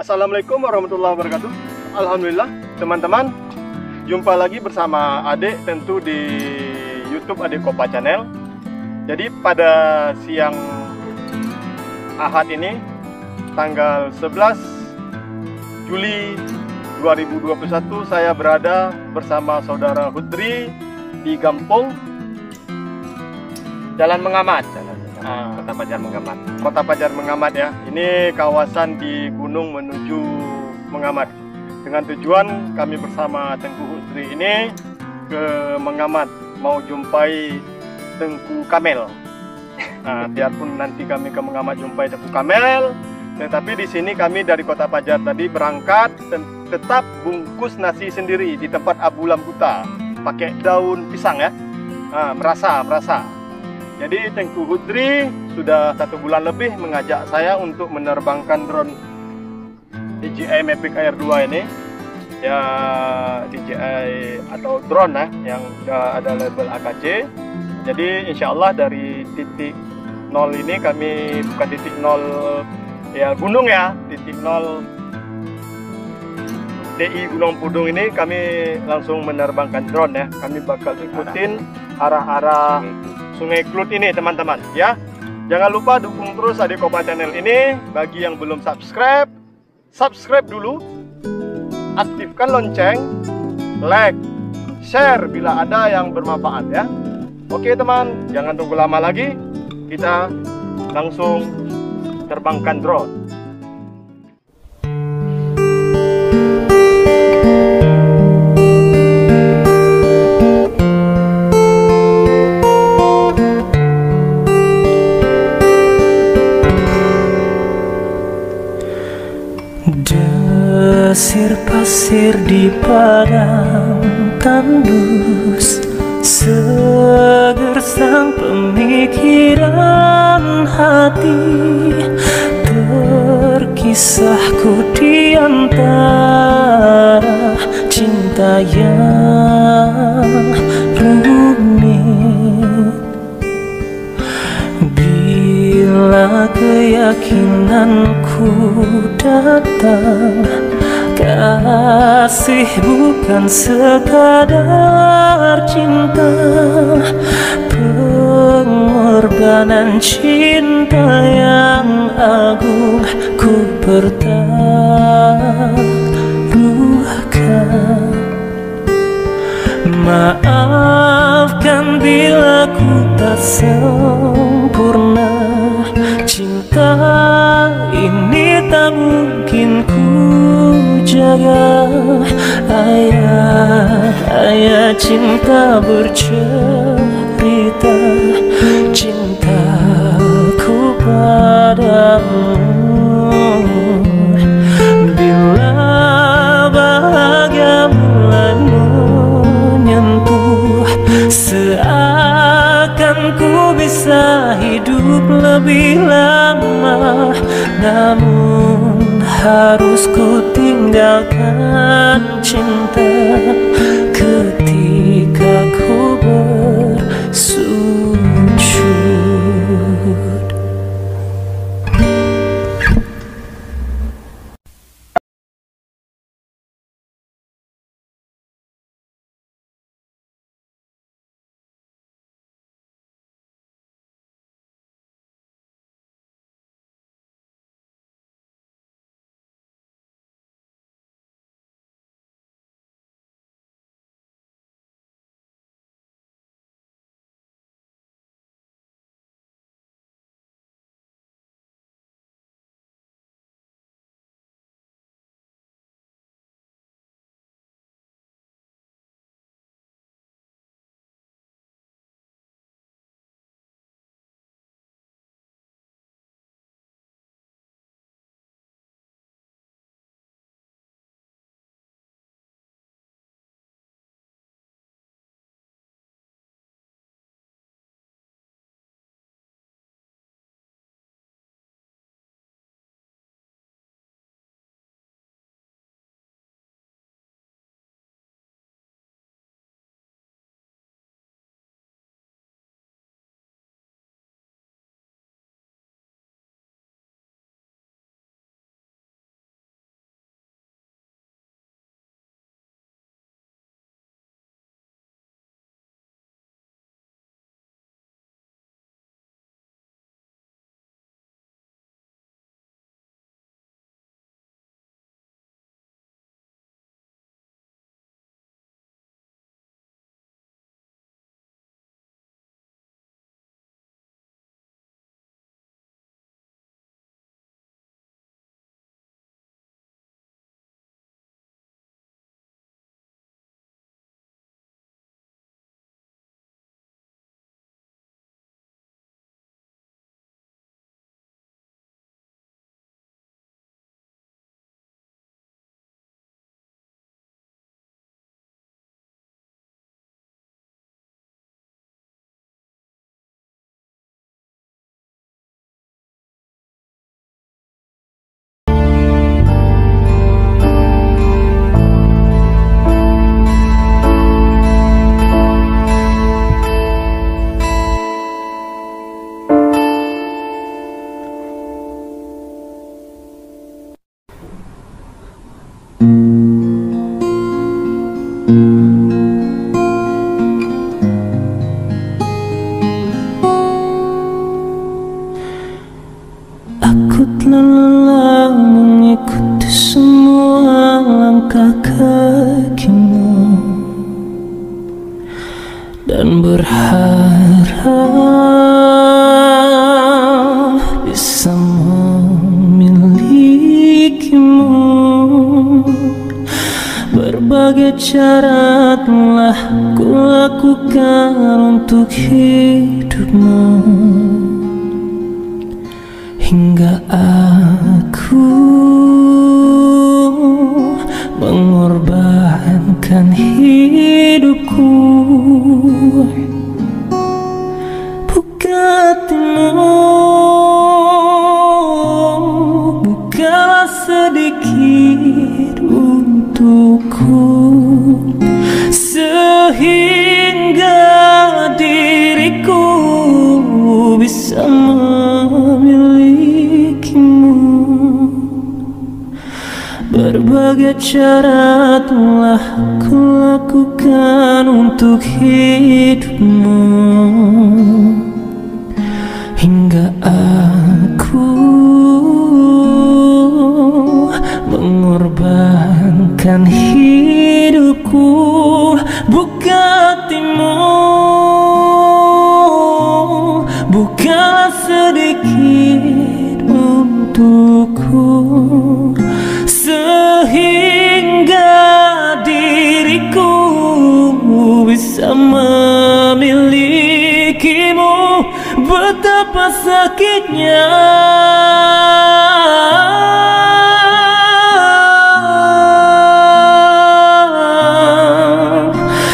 Assalamualaikum warahmatullahi wabarakatuh. Alhamdulillah teman-teman, jumpa lagi bersama Adek tentu di YouTube Adek Kopa Channel. Jadi pada siang Ahad ini tanggal 11 Juli 2021 saya berada bersama saudara Hudri di Gampong Jalan Mengamat. Kota Pajar Mengamat. Kota Pajar Mengamat ya. Ini kawasan di gunung menuju Mengamat. Dengan tujuan kami bersama Tengku Hudri ini ke Mengamat, mau jumpai Tengku Kamel. Biarpun nanti kami ke Mengamat jumpai Tengku Kamel, tetapi di sini kami dari Kota Pajar tadi berangkat tetap bungkus nasi sendiri di tempat Abu Lambuta pakai daun pisang ya. Merasa. Jadi Tengku Hudri sudah 1 bulan lebih mengajak saya untuk menerbangkan drone DJI Mavic Air 2 ini. Ya DJI atau drone ya, yang sudah ada label AKC. Jadi insya Allah dari titik 0 ini kami bukan titik 0 ya gunung ya, titik 0 DI Gunung Pudung ini kami langsung menerbangkan drone ya. Kami bakal ikutin arah-arah Sungai Klut ini teman-teman ya. Jangan lupa dukung terus Adek Kopa Channel ini. Bagi yang belum subscribe, subscribe dulu, aktifkan lonceng, like, share bila ada yang bermanfaat ya. Oke teman, jangan tunggu lama lagi, kita langsung terbangkan drone. Desir pasir di padang tandus, segersang pemikiran hati, terkisahku di antara cinta yang rumit. Bila keyakinanku datang, kasih bukan sekadar cinta, pengorbanan cinta yang agung ku pertaruhkan. Maafkan bila ku tak sempurna, cinta ini tak mungkin ku jaga. Ayat cinta bercerita, cintaku padamu. Bila bahagia mulai menyentuh, seakan ku bisa hidup lebih lama. Namun harus ku tinggalkan cinta ketika ku bersujud. berharap bisa memilikimu. Berbagai cara telah kulakukan untuk hidupmu, hingga aku mengorbankan hidupku. Buka hatimu, bukalah sedikit untukku, sehingga diriku bisa memilikimu. Berbagai cara telah kulakukan untuk hidupmu, hingga aku mengorbankan hidupku. Buka hatimu, bukalah sedikit untukku, sehingga diriku bisa memilikimu. Betapa sakitnya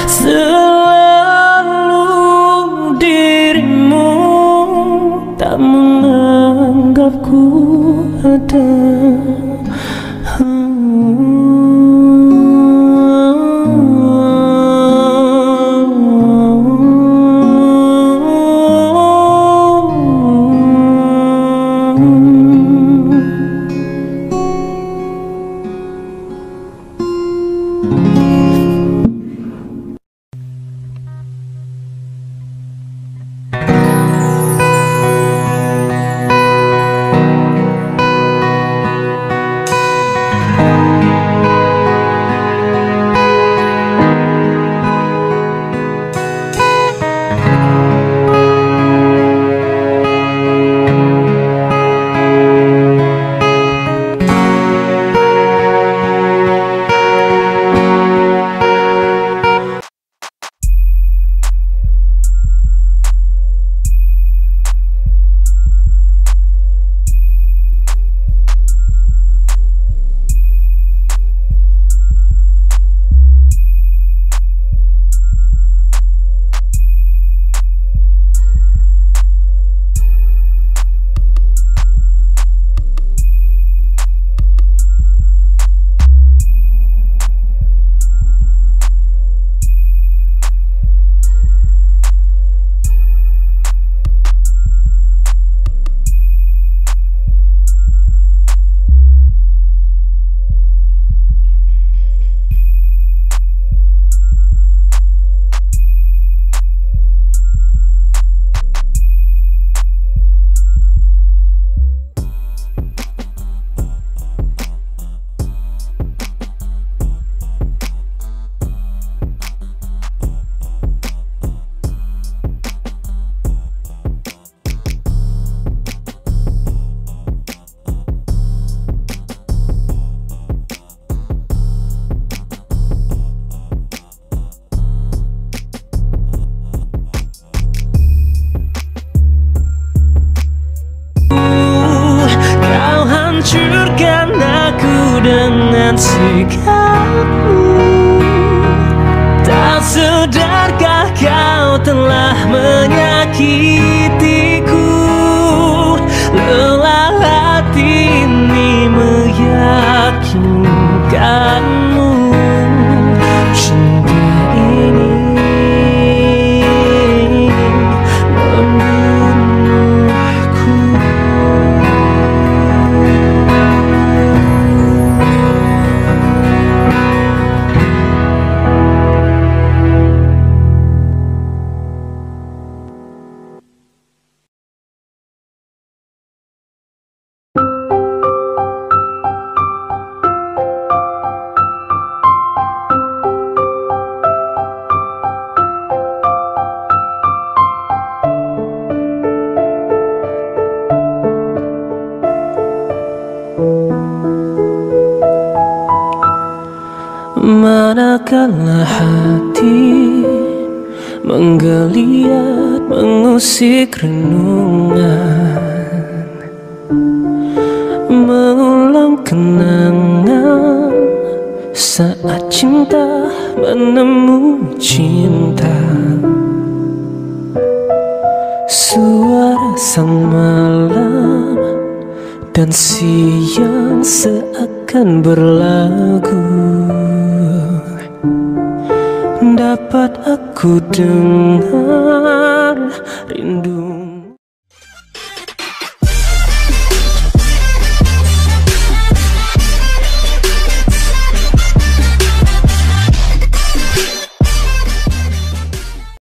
selalu dirimu tak menganggapku ada. dengan sikapmu. Tak sadarkah kau telah menyakitiku? Lelah hati ini meyakinkanmu. Cinta ini membunuhku. kala hati menggeliat mengusik renungan, mengulang kenangan saat cinta menemu cinta. Suara sang malam dan siang seakan berlagu, dapat aku dengar rindu